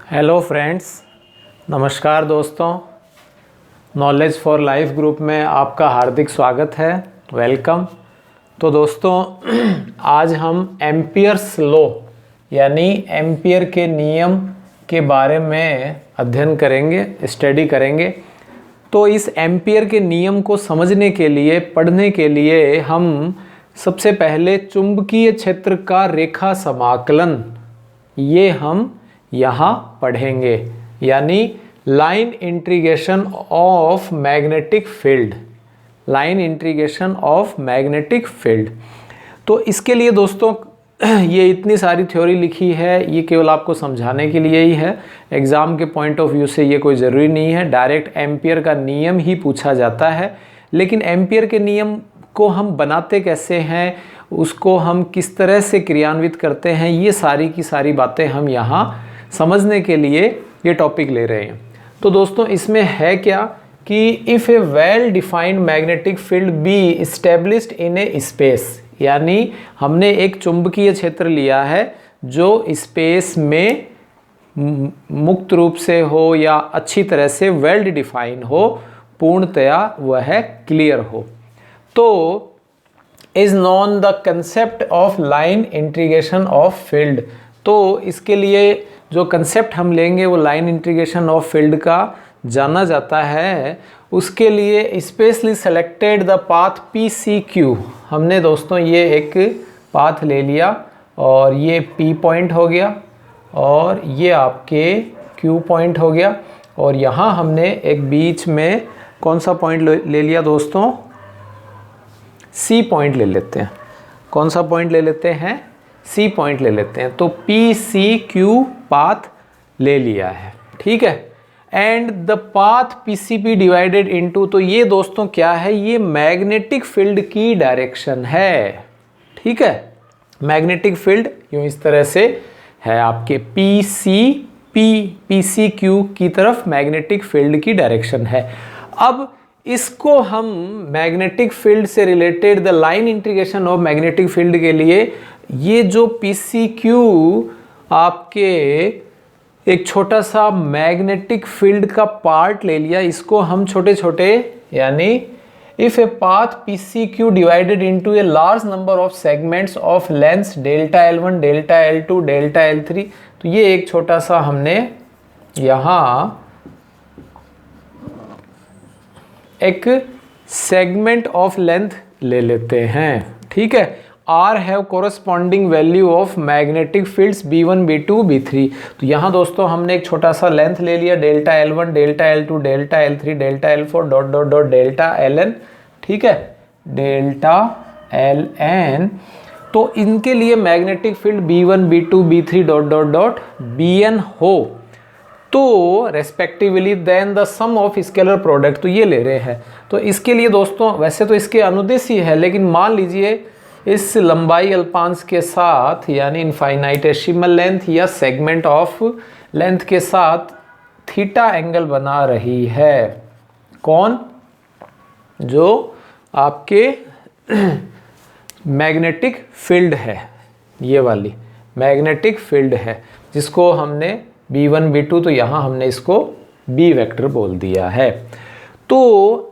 Hello friends, नमस्कार दोस्तों। Knowledge for life group में आपका हार्दिक स्वागत है, वेलकम। तो दोस्तों आज हम एम्पियर्स लॉ यानी एम्पियर के नियम के बारे में अध्ययन करेंगे, स्टडी करेंगे। तो इस एम्पियर के नियम को समझने के लिए, पढ़ने के लिए हम सबसे पहले चुंबकीय क्षेत्र का रेखा समाकलन ये हम यहाँ पढ़ेंगे, यानी line integration of magnetic field, line integration of magnetic field. तो इसके लिए दोस्तों ये इतनी सारी थ्योरी लिखी है, ये केवल आपको समझाने के लिए ही है। एग्ज़ाम के पॉइंट ऑफ व्यू से ये कोई ज़रूरी नहीं है, डायरेक्ट एम्पियर का नियम ही पूछा जाता है। लेकिन एम्पियर के नियम को हम बनाते कैसे हैं, उसको हम किस तरह से क्रियान्वित करते हैं, ये सारी की सारी बातें हम यहाँ समझने के लिए ये टॉपिक ले रहे हैं। तो दोस्तों इसमें है क्या कि if A well defined magnetic field be established in A space, यानी हमने एक चुंबकीय क्षेत्र लिया है जो स्पेस में मुक्त रूप से हो या अच्छी तरह से वेल डिफाइन हो, पूर्णतया वह क्लियर हो, तो is known the concept of line integration of field. तो इसके लिए जो कंसेप्ट हम लेंगे वो लाइन इंटीग्रेशन ऑफ फील्ड का जाना जाता है। उसके लिए specially selected the path P C Q. हमने दोस्तों ये एक पाथ ले लिया और ये पी पॉइंट हो गया और ये आपके क्यू पॉइंट हो गया, और यहाँ हमने एक बीच में कौन सा पॉइंट ले लिया दोस्तों, सी पॉइंट ले लेते हैं। कौन सा पॉइंट ले लेते हैं, सी पॉइंट ले लेते हैं। तो पी सी क्यू पाथ ले लिया है, ठीक है। And the path P C P divided into, तो ये दोस्तों क्या है, ये मैग्नेटिक फील्ड की डायरेक्शन है, ठीक है। मैग्नेटिक फील्ड यूं इस तरह से है आपके पी सी क्यू की तरफ मैग्नेटिक फील्ड की डायरेक्शन है। अब इसको हम मैग्नेटिक फील्ड से related the line integration of magnetic field के लिए ये जो पी सी क्यू आपके एक छोटा सा मैग्नेटिक फील्ड का पार्ट ले लिया, इसको हम छोटे छोटे, यानी if a path P C Q divided into a large number of segments of lengths delta L1, delta L2, delta L3, तो ये एक छोटा सा हमने यहाँ एक सेगमेंट ऑफ लेंथ ले लेते हैं, ठीक है। Are have corresponding value of magnetic fields B1, B2, B3। तो यहाँ दोस्तों हमने एक छोटा सा लेंथ ले लिया, delta L1, delta L2, delta L3, delta L4, dot dot dot delta Ln, ठीक है, डेल्टा Ln। तो इनके लिए magnetic field B1, B2, B3, dot dot dot Bn हो तो respectively then the sum of scalar product, तो ये ले रहे हैं। तो इसके लिए दोस्तों वैसे तो इसके अनुदिश ही है, लेकिन मान लीजिए इस लंबाई अल्पांश के साथ, यानी इनफाइनाइटेसिमल लेंथ या सेगमेंट ऑफ लेंथ के साथ थीटा एंगल बना रही है। कौन, जो आपके मैग्नेटिक फील्ड है, ये वाली मैग्नेटिक फील्ड है, जिसको हमने B1, B2, तो यहाँ हमने इसको B वेक्टर बोल दिया है। तो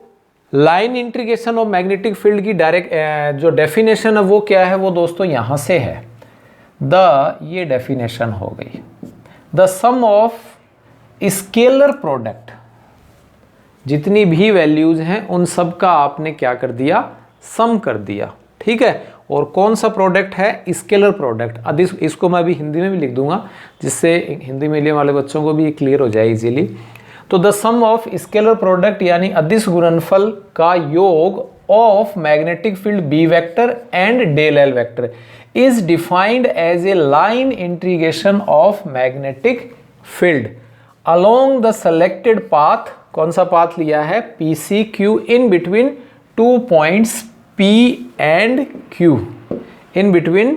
line integration of magnetic field की डायरेक्ट जो डेफिनेशन है वो क्या है, वो दोस्तों यहाँ से है। ये डेफिनेशन हो गई, the sum of scalar product, जितनी भी वैल्यूज हैं उन सब का आपने क्या कर दिया, सम कर दिया, ठीक है। और कौन सा प्रोडक्ट है, स्केलर प्रोडक्ट। अदिश, इसको मैं अभी हिंदी में भी लिख दूंगा जिससे हिंदी मीडियम वाले बच्चों को भी क्लियर हो जाए इजीली। तो the sum of scalar product यानी अदिश गुणनफल का योग of magnetic field B vector and del L vector is defined as a line integration of magnetic field along the selected path. कौन सा पाथ लिया है, P C Q, in between 2 points P and Q, in between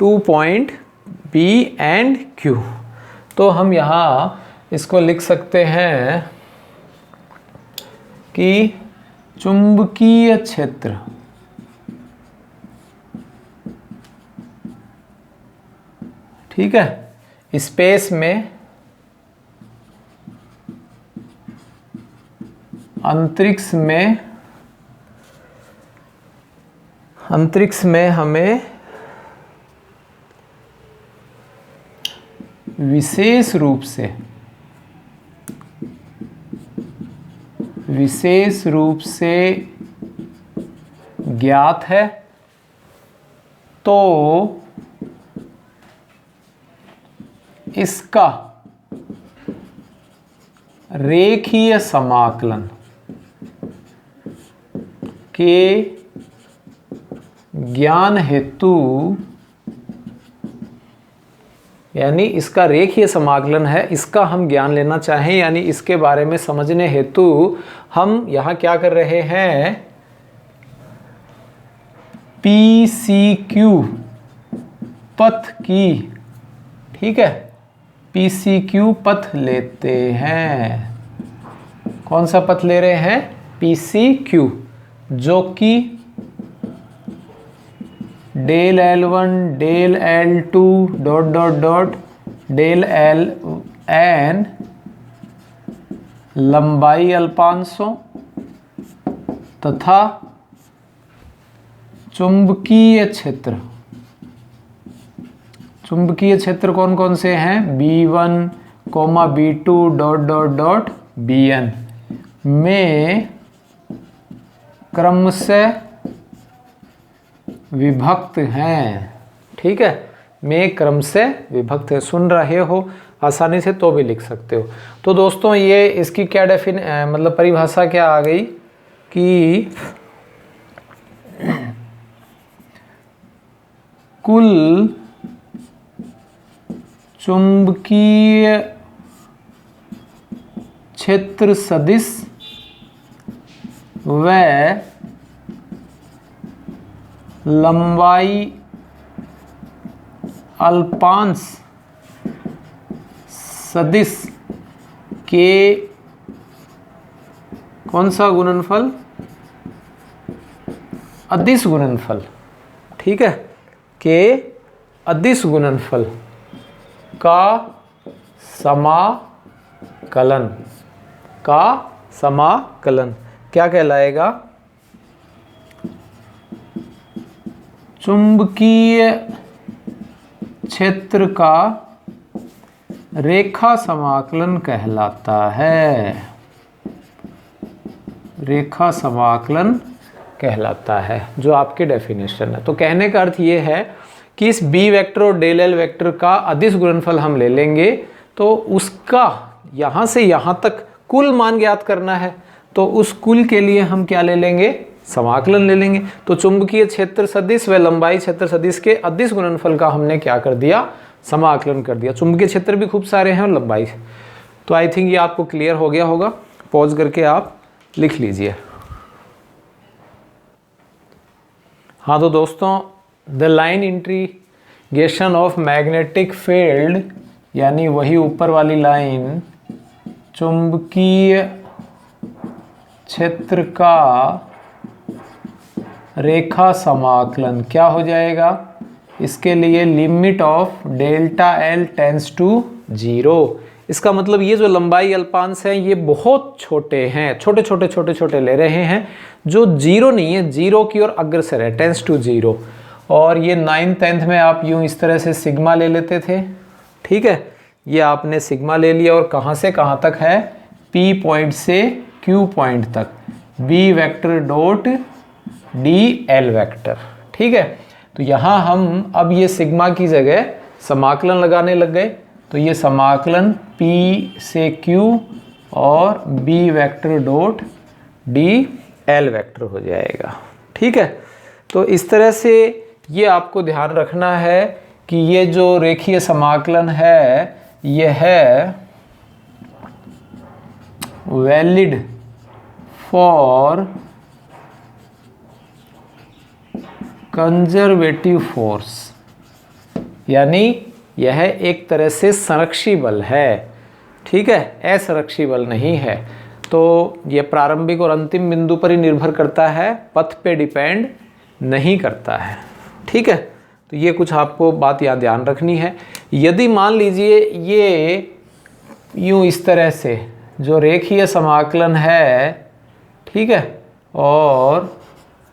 2 point P and Q। तो हम यहाँ इसको लिख सकते हैं कि चुंबकीय क्षेत्र, ठीक है, स्पेस में अंतरिक्ष में हमें विशेष रूप से ज्ञात है, तो इसका रेखीय समाकलन के ज्ञान हेतु, यानी इसका रेखीय समाकलन है, इसका हम ज्ञान लेना चाहें, यानी इसके बारे में समझने हेतु हम यहाँ क्या कर रहे हैं, PCQ पथ की, ठीक है, PCQ पथ लेते हैं। कौन सा पथ ले रहे हैं? PCQ, जो कि del L1 del L2 dot dot dot del LN लंबाई अल्पांशों तथा चुंबकीय क्षेत्र कौन कौन से हैं? B1, B2 dot dot dot BN में क्रमशः विभक्त हैं, ठीक है, में क्रमशः विभक्त है। सुन रहे हो आसानी से तो भी लिख सकते हो। तो दोस्तों ये इसकी क्या मतलब परिभाषा क्या आ गई कि कुल चुंबकीय क्षेत्र सदिश व लंबाई अल्पांश सदिश के कौन सा गुणनफल? अदिश गुणनफल, ठीक है, के अदिश गुणनफल का समाकलन क्या कहलाएगा? चुंबकीय क्षेत्र का रेखा समाकलन कहलाता है। रेखा समाकलन कहलाता है, जो आपकी डेफिनेशन है। तो कहने का अर्थ ये है कि इस B वेक्टर और डेल L वेक्टर का अदिश गुणनफल हम ले लेंगे, तो उसका यहाँ से यहाँ तक कुल मान ज्ञात करना है, तो उस कुल के लिए हम क्या ले लेंगे? समाकलन ले लेंगे। तो चुंबकीय क्षेत्र सदिश व लंबाई क्षेत्र सदिश के अदिश गुणनफल का हमने क्या कर दिया? समाकलन कर दिया। चुंबकीय क्षेत्र भी खूब सारे हैं और लंबाई। तो आई थिंक ये आपको क्लियर हो गया होगा। पॉज करके आप लिख लीजिए। हाँ तो दोस्तों, the line integration of magnetic field, यानी वही ऊपर वाली लाइन, चुंबकीय क्षेत्र का रेखा समाकलन क्या हो जाएगा? इसके लिए limit of delta L tends to 0। इसका मतलब ये जो लंबाई अल्पांश है ये बहुत छोटे हैं, छोटे ले रहे हैं, जो 0 नहीं है, 0 की ओर अग्रसर है, टेंड्स टू 0। और ये 9th 10th में आप यूं इस तरह से सिग्मा ले लेते थे, ठीक है, ये आपने सिग्मा ले लिया और कहाँ से कहाँ तक है? P पॉइंट से Q पॉइंट तक, B vector dot DL vector, ठीक है। तो यहाँ हम अब ये सिग्मा की जगह समाकलन लगाने लग गए, तो ये समाकलन P से Q और B vector dot DL vector हो जाएगा, ठीक है। तो इस तरह से ये आपको ध्यान रखना है कि ये जो रेखीय समाकलन है ये है वैलिड फॉर कंजर्वेटिव फोर्स, यानी यह एक तरह से संरक्षी बल है, ठीक है, असंरक्षी बल नहीं है। तो यह प्रारंभिक और अंतिम बिंदु पर ही निर्भर करता है, पथ पे डिपेंड नहीं करता है, ठीक है। तो ये कुछ आपको बात याद ध्यान रखनी है। यदि मान लीजिए ये यूँ इस तरह से जो रेखीय समाकलन है ठीक है। और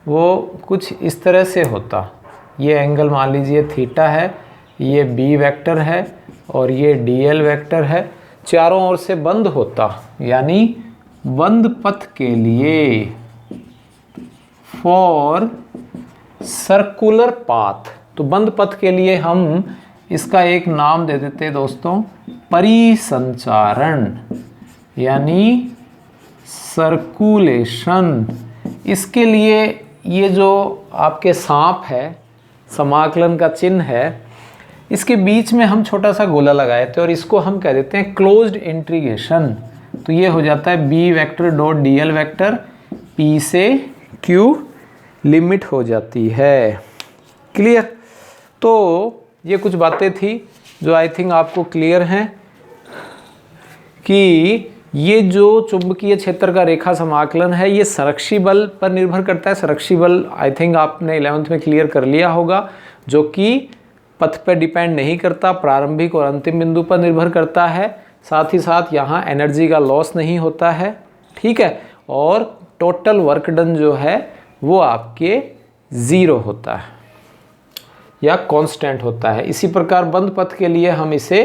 वो कुछ इस तरह से होता, ये एंगल मान लीजिए थीटा है, ये बी वेक्टर है और ये डी एल वेक्टर है, चारों ओर से बंद होता, यानी बंद पथ के लिए फॉर सर्कुलर पाथ। तो बंद पथ के लिए हम इसका एक नाम दे देते हैं दोस्तों, परिसंचारण यानी सर्कुलेशन। इसके लिए ये जो आपके सांप है, समाकलन का चिन्ह है, इसके बीच में हम छोटा सा गोला लगाए थे और इसको हम कह देते हैं क्लोज्ड इंटीग्रेशन। तो ये हो जाता है B vector dot D L vector, P से क्यू लिमिट हो जाती है। क्लियर? तो ये कुछ बातें थी जो आई थिंक आपको क्लियर हैं कि ये जो चुंबकीय क्षेत्र का रेखा समाकलन है ये संरक्षी बल पर निर्भर करता है। संरक्षी बल आई थिंक आपने 11th में क्लियर कर लिया होगा, जो कि पथ पर डिपेंड नहीं करता, प्रारंभिक और अंतिम बिंदु पर निर्भर करता है। साथ ही साथ यहाँ एनर्जी का लॉस नहीं होता है, ठीक है। और टोटल वर्क डन जो है वो आपके 0 होता है या कांस्टेंट होता है। इसी प्रकार बंद पथ के लिए हम इसे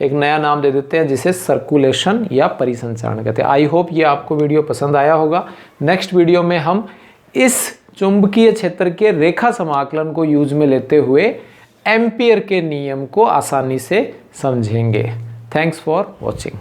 एक नया नाम दे देते हैं जिसे सर्कुलेशन या परिसंचारण कहते हैं। आई होप ये आपको वीडियो पसंद आया होगा। नेक्स्ट वीडियो में हम इस चुंबकीय क्षेत्र के रेखा समाकलन को यूज में लेते हुए एम्पियर के नियम को आसानी से समझेंगे। Thanks for watching.